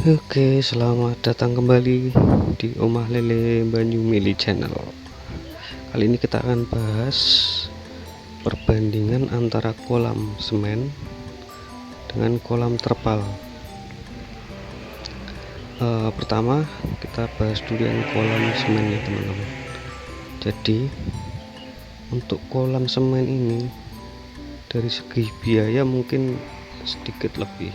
Oke, selamat datang kembali di Omah Lele Banyu Mili Channel. Kali ini kita akan bahas perbandingan antara kolam semen dengan kolam terpal. Pertama kita bahas dulu yang kolam semen ya teman-teman. Jadi untuk kolam semen ini dari segi biaya mungkin sedikit lebih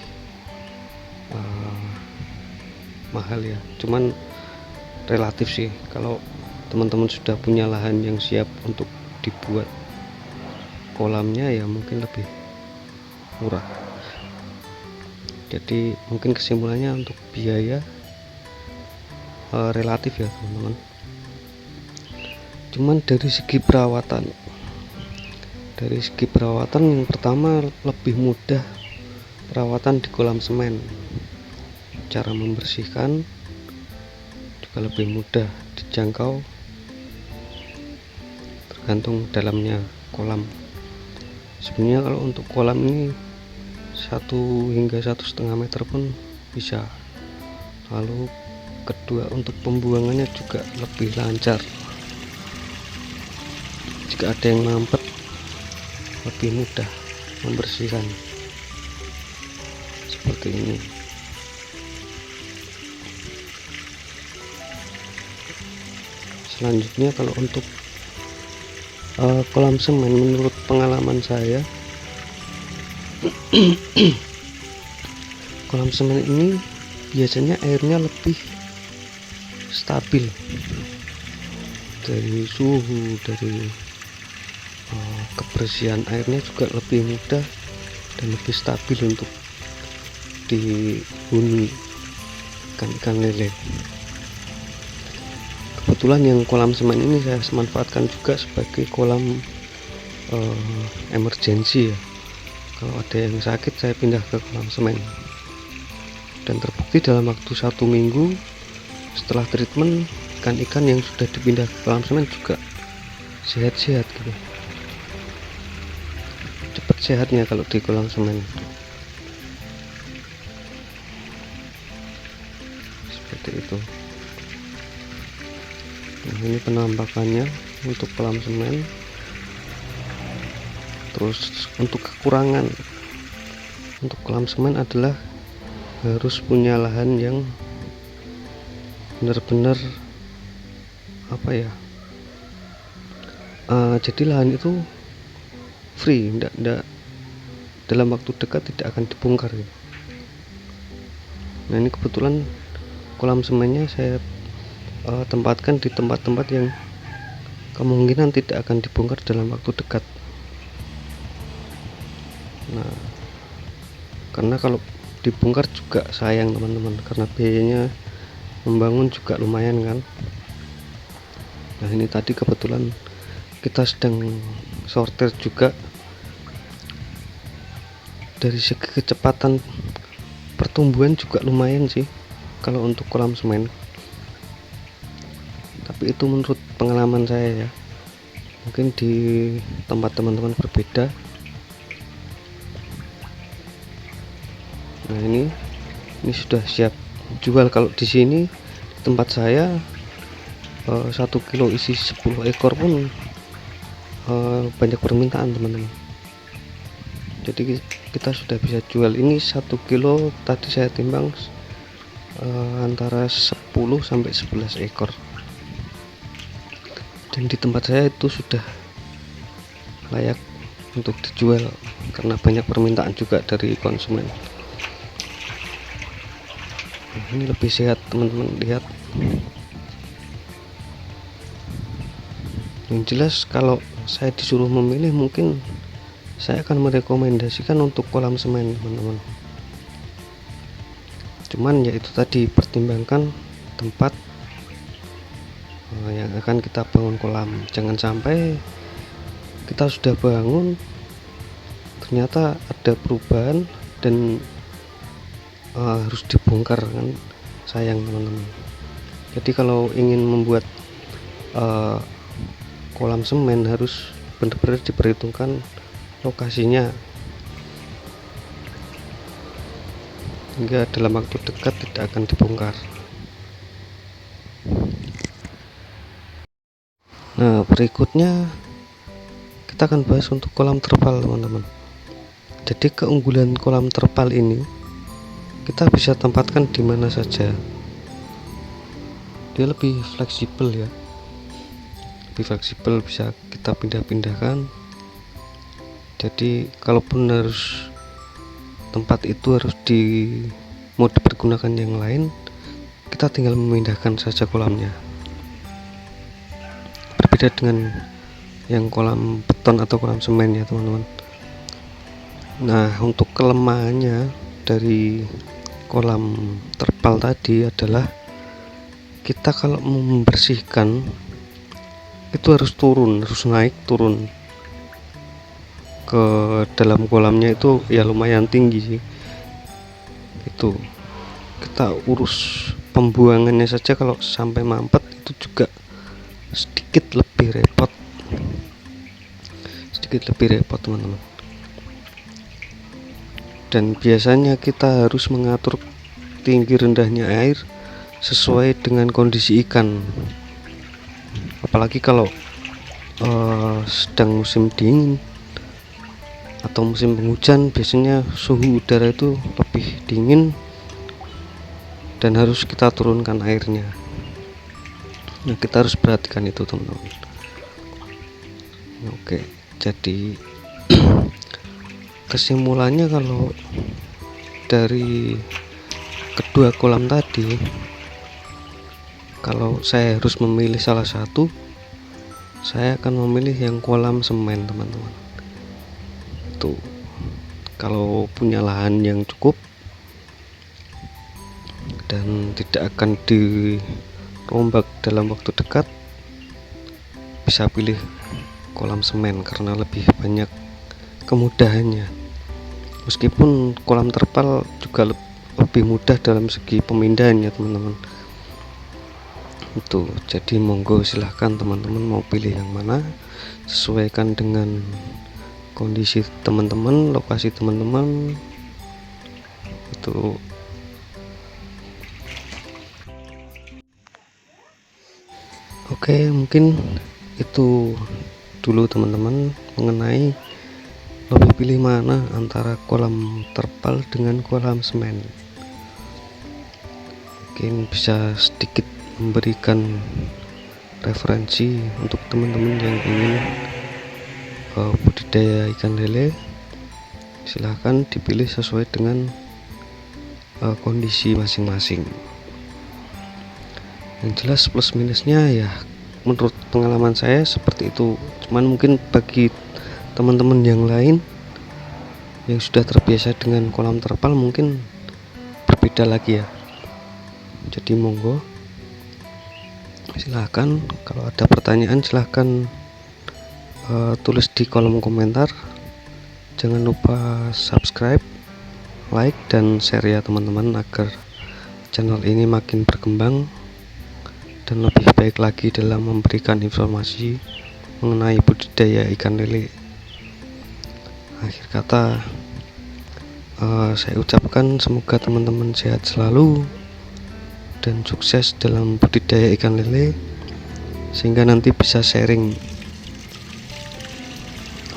mahal ya, cuman relatif sih. Kalau teman-teman sudah punya lahan yang siap untuk dibuat kolamnya ya mungkin lebih murah. Jadi mungkin kesimpulannya untuk biaya relatif ya teman-teman. Cuman dari segi perawatan yang pertama lebih mudah perawatan di kolam semen. Cara membersihkan juga lebih mudah dijangkau tergantung dalamnya kolam. Sebenarnya kalau untuk kolam ini 1 hingga 1,5 meter pun bisa. Lalu kedua, untuk pembuangannya juga lebih lancar. Jika ada yang mampet lebih mudah membersihkan seperti ini. Selanjutnya kalau untuk kolam semen, menurut pengalaman saya kolam semen ini biasanya airnya lebih stabil, dari suhu, dari kebersihan airnya juga lebih mudah dan lebih stabil untuk dihuni ikan lele. Kebetulan yang kolam semen ini saya manfaatkan juga sebagai kolam emergensi ya. Kalau ada yang sakit saya pindah ke kolam semen, dan terbukti dalam waktu 1 minggu setelah treatment, ikan-ikan yang sudah dipindah ke kolam semen juga sehat-sehat gitu. Cepat sehatnya kalau di kolam semen. Seperti itu. Nah, ini penampakannya untuk kolam semen. Terus untuk kekurangan untuk kolam semen adalah harus punya lahan yang benar-benar jadi lahan itu free, tidak dalam waktu dekat tidak akan dibongkar gitu. Nah, ini kebetulan kolam semennya saya tempatkan di tempat-tempat yang kemungkinan tidak akan dibongkar dalam waktu dekat. Nah, karena kalau dibongkar juga sayang teman-teman, karena biayanya membangun juga lumayan kan. Nah, ini tadi kebetulan kita sedang sortir juga. Dari segi kecepatan pertumbuhan juga lumayan sih kalau untuk kolam semen, tapi itu menurut pengalaman saya ya, mungkin di tempat teman-teman berbeda. Nah, ini sudah siap jual. Kalau di sini di tempat saya 1 kilo isi 10 ekor pun banyak permintaan teman-teman. Jadi kita sudah bisa jual. Ini 1 kilo tadi saya timbang antara 10 sampai 11 ekor. Dan di tempat saya itu sudah layak untuk dijual karena banyak permintaan juga dari konsumen. Nah, ini lebih sehat teman-teman, lihat. Yang jelas kalau saya disuruh memilih, mungkin saya akan merekomendasikan untuk kolam semen teman-teman. Cuman ya itu tadi, pertimbangkan tempat yang akan kita bangun kolam. Jangan sampai kita sudah bangun ternyata ada perubahan dan harus dibongkar kan, sayang teman-teman. Jadi kalau ingin membuat kolam semen harus benar-benar diperhitungkan lokasinya. hingga dalam waktu dekat tidak akan dibongkar. Nah, berikutnya kita akan bahas untuk kolam terpal, teman-teman. Jadi keunggulan kolam terpal ini kita bisa tempatkan di mana saja. Dia lebih fleksibel ya, lebih fleksibel, bisa kita pindah-pindahkan. Jadi kalaupun harus tempat itu harus mau dipergunakan yang lain, kita tinggal memindahkan saja kolamnya. Berbeda dengan yang kolam beton atau kolam semen ya, teman-teman. Nah, untuk kelemahannya dari kolam terpal tadi adalah kita kalau membersihkan itu harus naik turun ke dalam kolamnya. Itu ya lumayan tinggi sih. Itu kita urus pembuangannya saja, kalau sampai mampet itu juga sedikit lebih repot, teman-teman. Dan biasanya kita harus mengatur tinggi rendahnya air sesuai dengan kondisi ikan. Apalagi kalau sedang musim dingin atau musim penghujan, biasanya suhu udara itu lebih dingin dan harus kita turunkan airnya. Nah, kita harus perhatikan itu, teman-teman. Oke, jadi kesimpulannya, kalau dari kedua kolam tadi, kalau saya harus memilih salah satu, saya akan memilih yang kolam semen, teman-teman. Itu kalau punya lahan yang cukup dan tidak akan dirombak dalam waktu dekat, bisa pilih kolam semen karena lebih banyak kemudahannya. Meskipun kolam terpal juga lebih mudah dalam segi pemindahannya, teman-teman. Itu jadi monggo silahkan teman-teman mau pilih yang mana, sesuaikan dengan kondisi teman-teman, lokasi teman-teman. Itu oke, mungkin itu dulu teman-teman mengenai lebih pilih mana antara kolam terpal dengan kolam semen. Mungkin bisa sedikit memberikan referensi untuk teman-teman yang ingin budidaya ikan lele. Silahkan dipilih sesuai dengan kondisi masing-masing. Yang jelas plus minusnya ya menurut pengalaman saya seperti itu. Cuman mungkin bagi teman-teman yang lain yang sudah terbiasa dengan kolam terpal mungkin berbeda lagi ya. Jadi monggo silahkan, kalau ada pertanyaan silahkan tulis di kolom komentar. Jangan lupa subscribe, like, dan share ya teman-teman, agar channel ini makin berkembang dan lebih baik lagi dalam memberikan informasi mengenai budidaya ikan lele. Akhir kata saya ucapkan semoga teman-teman sehat selalu dan sukses dalam budidaya ikan lele, sehingga nanti bisa sharing,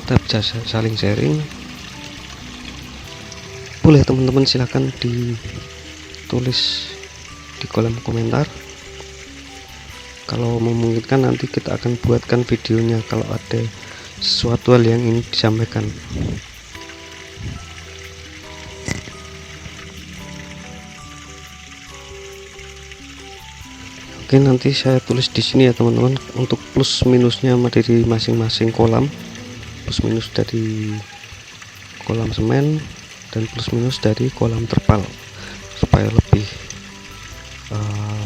kita bisa saling sharing. Boleh teman-teman silahkan ditulis di kolom komentar. Kalau memungkinkan nanti kita akan buatkan videonya kalau ada sesuatu hal yang ingin disampaikan. Oke, nanti saya tulis di sini ya teman-teman untuk plus minusnya dari masing-masing kolam, plus minus dari kolam semen dan plus minus dari kolam terpal, supaya lebih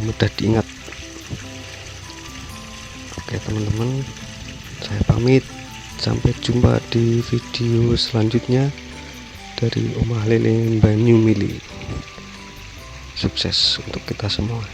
mudah diingat. Oke teman-teman, saya pamit. Sampai jumpa di video selanjutnya dari Omah Lele Banyu Mili. Sukses untuk kita semua.